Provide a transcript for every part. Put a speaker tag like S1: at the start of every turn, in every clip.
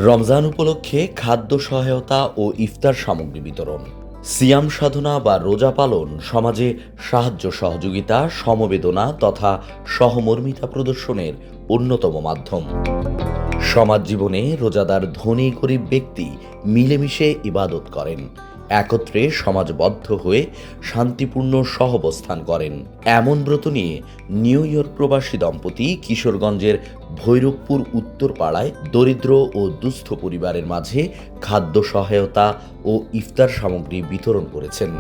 S1: রমজান উপলক্ষে খাদ্য সহায়তা ও ইফতার সামগ্রী বিতরণ। সিয়াম সাধনা বা রোজা পালন সমাজে সাহায্য সহযোগিতা, সমবেদনা তথা সহমর্মিতা প্রদর্শনের অন্যতম মাধ্যম। সমাজ জীবনে রোজাদার ধনী গরিব ব্যক্তি মিলেমিশে ইবাদত করেন, একত্রে সমাজবদ্ধ হয়ে শান্তিপূর্ণ সহাবস্থান করেন। এমন ব্রত নিয়ে নিউ ইয়র্ক প্রবাসী দম্পতি কিশোরগঞ্জের ভৈরবপুর উত্তরপাড়ায় দরিদ্র ও দুস্থ পরিবারের মাঝে খাদ্য সহায়তা ও ইফতার সামগ্রী বিতরণ করেছেন।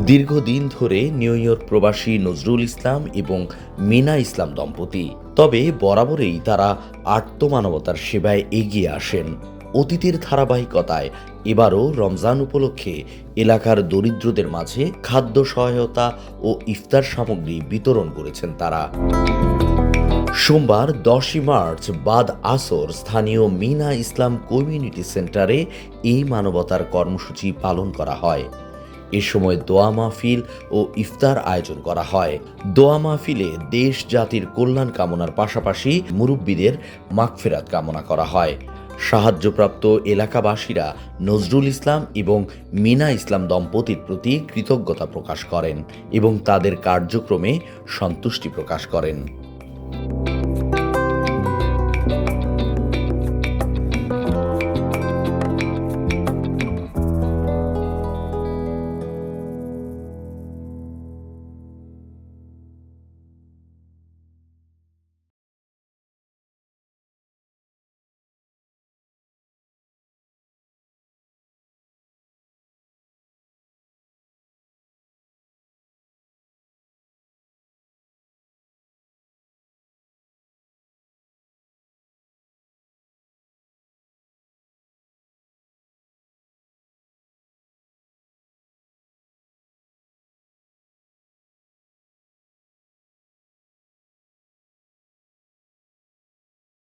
S1: দীর্ঘদিন ধরে নিউ ইয়র্ক প্রবাসী নজরুল ইসলাম এবং মিনা ইসলাম দম্পতি, তবে বরাবরই তারা আর্তমানবতার সেবায় এগিয়ে আসেন। অতীতের ধারাবাহিকতায় এবারও রমজান উপলক্ষে এলাকার দরিদ্রদের মাঝে খাদ্য সহায়তা ও ইফতার সামগ্রী বিতরণ করেছেন তারা। সোমবার 10ই মার্চ বাদ আসর স্থানীয় মিনা ইসলাম কমিউনিটি সেন্টারে এই মানবতার কর্মসূচি পালন করা হয়। এ সময় দোয়া মাহফিল ও ইফতার আয়োজন করা হয়। দোয়া মাহফিলে দেশ জাতির কল্যাণ কামনার পাশাপাশি মুরব্বীদের মাগফিরাত কামনা করা হয়। সাহায্যপ্রাপ্ত এলাকাবাসীরা নজরুল ইসলাম এবং মিনা ইসলাম দম্পতির প্রতি কৃতজ্ঞতা প্রকাশ করেন এবং তাদের কার্যক্রমে সন্তুষ্টি প্রকাশ করেন।